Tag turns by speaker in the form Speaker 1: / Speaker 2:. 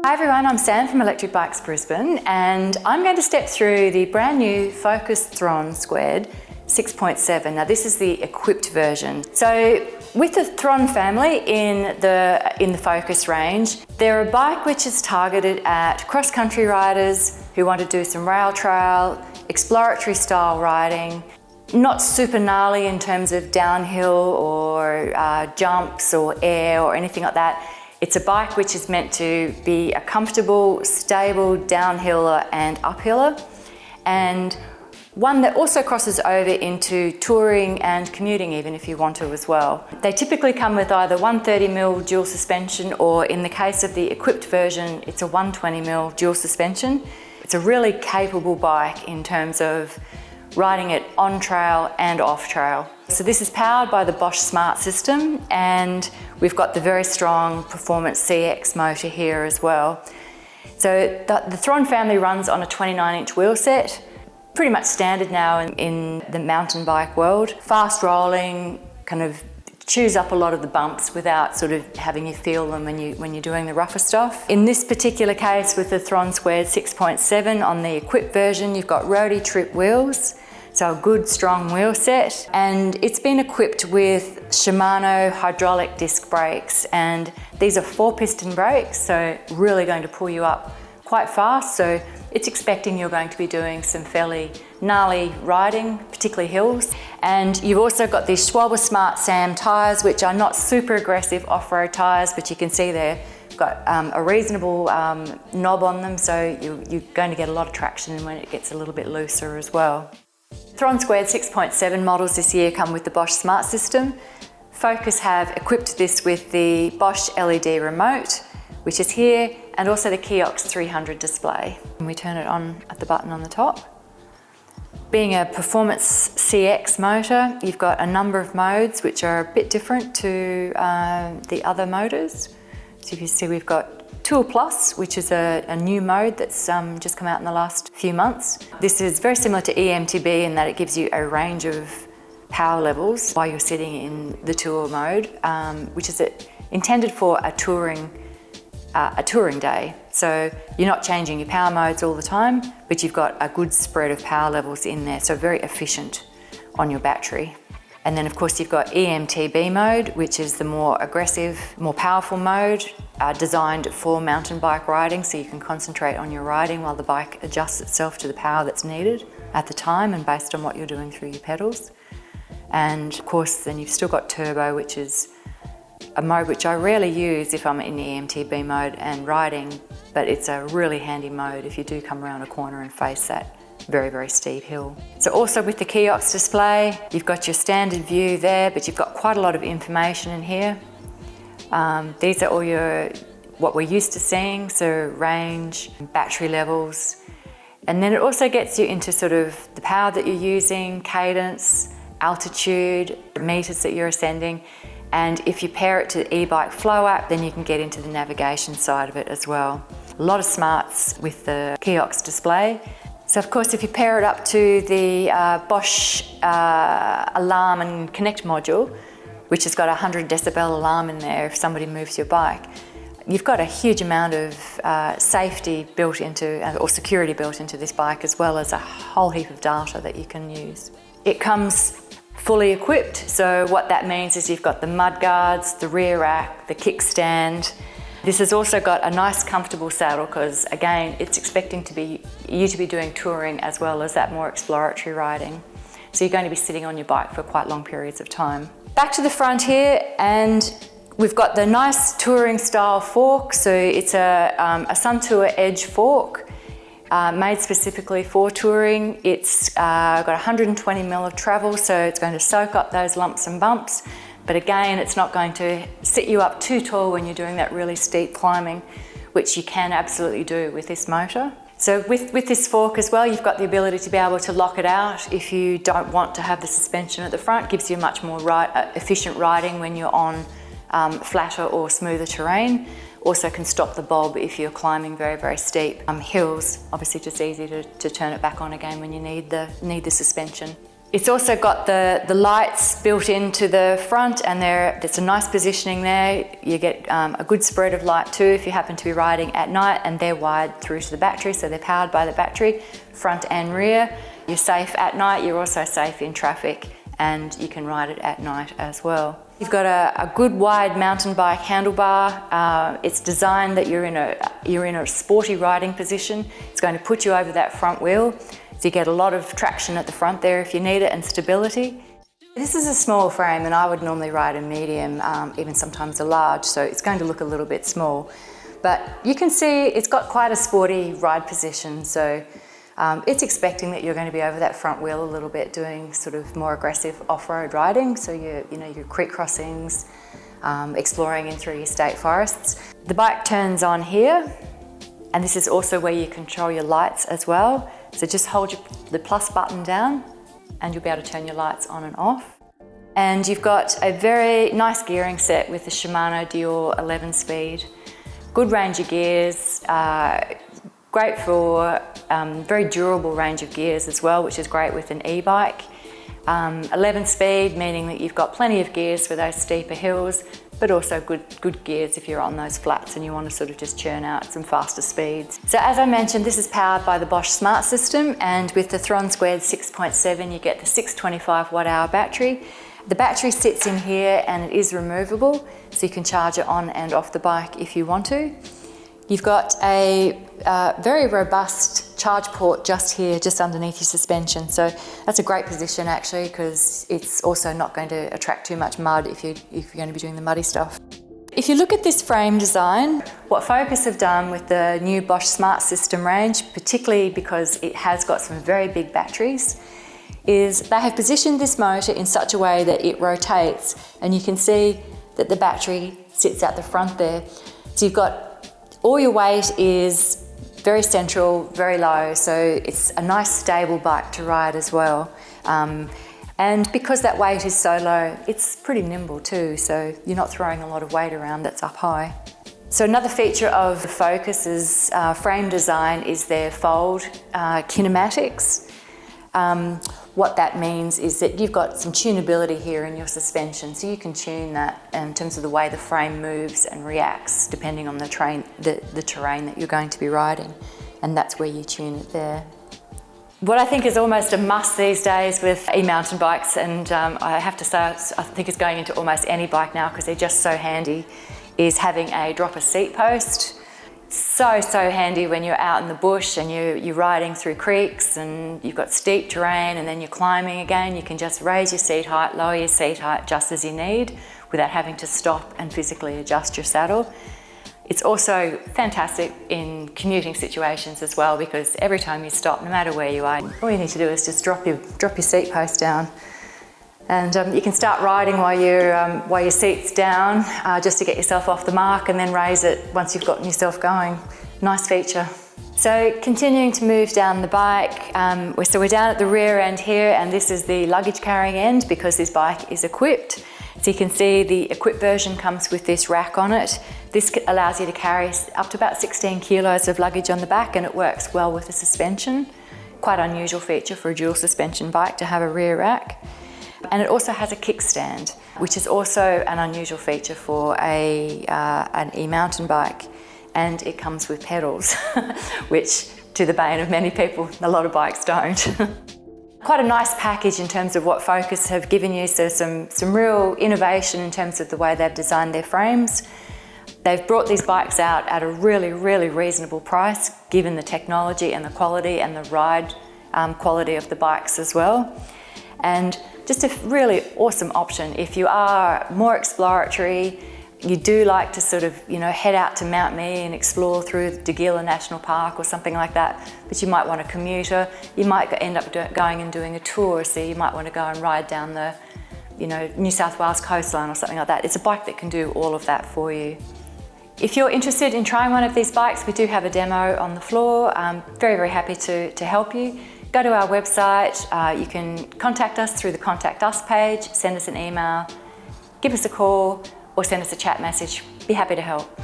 Speaker 1: Hi everyone, I'm Sam from Electric Bikes Brisbane, and I'm going to step through the brand new Focus Thron2 6.7. Now this is the equipped version. So with the Thron family in the Focus range, they're a bike which is targeted at cross-country riders who want to do some rail trail, exploratory style riding, not super gnarly in terms of downhill or jumps or air or anything like that. It's a bike which is meant to be a comfortable, stable downhiller and uphiller, and one that also crosses over into touring and commuting even if you want to as well. They typically come with either 130mm dual suspension, or in the case of the equipped version, it's a 120mm dual suspension. It's a really capable bike in terms of riding it on trail and off trail. So this is powered by the Bosch Smart System, and we've got the very strong performance CX motor here as well. So the Thron family runs on a 29-inch wheel set, pretty much standard now in the mountain bike world. Fast rolling, kind of chews up a lot of the bumps without sort of having you feel them when you're doing the rougher stuff. In this particular case with the Thron2 6.7 on the equipped version, you've got roadie trip wheels, so a good strong wheel set, and it's been equipped with Shimano hydraulic disc brakes, and these are 4-piston brakes, so really going to pull you up quite fast. So it's expecting you're going to be doing some fairly gnarly riding, particularly hills. And you've also got these Bosch Smart System tyres, which are not super aggressive off-road tyres, but you can see they've got a reasonable knob on them, so you're going to get a lot of traction when it gets a little bit looser as well. Thron2 6.7 models this year come with the Bosch Smart System. Focus have equipped this with the Bosch LED remote, which is here, and also the Kiox 300 display. And we turn it on at the button on the top. Being a performance CX motor, you've got a number of modes which are a bit different to the other motors. So you can see we've got Tool Plus, which is a new mode that's just come out in the last few months. This is very similar to eMTB in that it gives you a range of power levels while you're sitting in the tour mode, which is intended for a touring day. So you're not changing your power modes all the time, but you've got a good spread of power levels in there, so very efficient on your battery. And then of course you've got eMTB mode, which is the more aggressive, more powerful mode, designed for mountain bike riding, so you can concentrate on your riding while the bike adjusts itself to the power that's needed at the time and based on what you're doing through your pedals. And of course then you've still got turbo, which is a mode which I rarely use if I'm in eMTB mode and riding, but it's a really handy mode if you do come around a corner and face that very, very steep hill. So also with the Kiox display, you've got your standard view there, but you've got quite a lot of information in here. These are all what we're used to seeing, so range, battery levels, and then it also gets you into sort of the power that you're using, cadence, altitude, meters that you're ascending. And if you pair it to the eBike Flow app, then you can get into the navigation side of it as well. A lot of smarts with the Kiox display. So of course, if you pair it up to the Bosch alarm and connect module, which has got a 100 decibel alarm in there if somebody moves your bike, you've got a huge amount of safety built into, or security built into this bike, as well as a whole heap of data that you can use. It comes fully equipped, so what that means is you've got the mudguards, the rear rack, the kickstand. This has also got a nice comfortable saddle because again, it's expecting you to be doing touring as well as that more exploratory riding. So you're going to be sitting on your bike for quite long periods of time. Back to the front here, and we've got the nice touring style fork. So it's a Suntour Edge fork made specifically for touring. It's got 120mm of travel, so it's going to soak up those lumps and bumps. But again, it's not going to sit you up too tall when you're doing that really steep climbing, which you can absolutely do with this motor. So with this fork as well, you've got the ability to be able to lock it out if you don't want to have the suspension at the front. It gives you much more efficient riding when you're on flatter or smoother terrain. Also can stop the bob if you're climbing very, very steep hills. Obviously just easy to turn it back on again when you need the suspension. It's also got the lights built into the front, and there's a nice positioning there. You get a good spread of light too if you happen to be riding at night, and they're wired through to the battery, so they're powered by the battery, front and rear. You're safe at night, you're also safe in traffic, and you can ride it at night as well. You've got a good wide mountain bike handlebar. It's designed that you're in a sporty riding position. It's going to put you over that front wheel, so you get a lot of traction at the front there if you need it, and stability. This is a small frame, and I would normally ride a medium, even sometimes a large, so it's going to look a little bit small. But you can see it's got quite a sporty ride position, so it's expecting that you're going to be over that front wheel a little bit, doing sort of more aggressive off-road riding, so your creek crossings, exploring in through your state forests. The bike turns on here, and this is also where you control your lights as well. So just hold the plus button down and you'll be able to turn your lights on and off. And you've got a very nice gearing set with the Shimano Dior 11-speed. Good range of gears, great for very durable range of gears as well, which is great with an e-bike. 11-speed, meaning that you've got plenty of gears for those steeper hills, but also good gears if you're on those flats and you want to sort of just churn out some faster speeds. So as I mentioned, this is powered by the Bosch Smart System, and with the Thron2 6.7 you get the 625 watt-hour battery. The battery sits in here and it is removable, so you can charge it on and off the bike if you want to. You've got a very robust charge port just here, just underneath your suspension. So that's a great position actually, because it's also not going to attract too much mud if you're going to be doing the muddy stuff. If you look at this frame design, what Focus have done with the new Bosch Smart System range, particularly because it has got some very big batteries, is they have positioned this motor in such a way that it rotates, and you can see that the battery sits at the front there. So you've got all your weight is very central, very low, so it's a nice stable bike to ride as well. And because that weight is so low, it's pretty nimble too, so you're not throwing a lot of weight around that's up high. So another feature of the Focus's frame design is their fold kinematics. What that means is that you've got some tunability here in your suspension, so you can tune that in terms of the way the frame moves and reacts depending on the terrain that you're going to be riding, and that's where you tune it there. What I think is almost a must these days with e-mountain bikes, and I have to say I think it's going into almost any bike now because they're just so handy, is having a dropper seat post. So handy when you're out in the bush and you're riding through creeks and you've got steep terrain and then you're climbing again. You can just raise your seat height, lower your seat height just as you need without having to stop and physically adjust your saddle. It's also fantastic in commuting situations as well, because every time you stop, no matter where you are, all you need to do is just drop your seat post down. And you can start riding while your seat's down, just to get yourself off the mark, and then raise it once you've gotten yourself going. Nice feature. So continuing to move down the bike, so we're down at the rear end here, and this is the luggage carrying end because this bike is equipped. So you can see the equipped version comes with this rack on it. This allows you to carry up to about 16 kilos of luggage on the back, and it works well with the suspension. Quite unusual feature for a dual suspension bike to have a rear rack. And it also has a kickstand, which is also an unusual feature for an e-mountain bike. And it comes with pedals, which, to the bane of many people, a lot of bikes don't. Quite a nice package in terms of what Focus have given you, so some real innovation in terms of the way they've designed their frames. They've brought these bikes out at a really reasonable price, given the technology and the quality and the ride quality of the bikes as well. And just a really awesome option if you are more exploratory, you do like to sort of, head out to Mount Me and explore through the Dagila National Park or something like that, but you might want a commuter, you might end up going and doing a tour, so you might want to go and ride down the, New South Wales coastline or something like that. It's a bike that can do all of that for you. If you're interested in trying one of these bikes, we do have a demo on the floor. I'm very happy to help you. Go to our website, you can contact us through the Contact Us page, send us an email, give us a call, or send us a chat message. Be happy to help.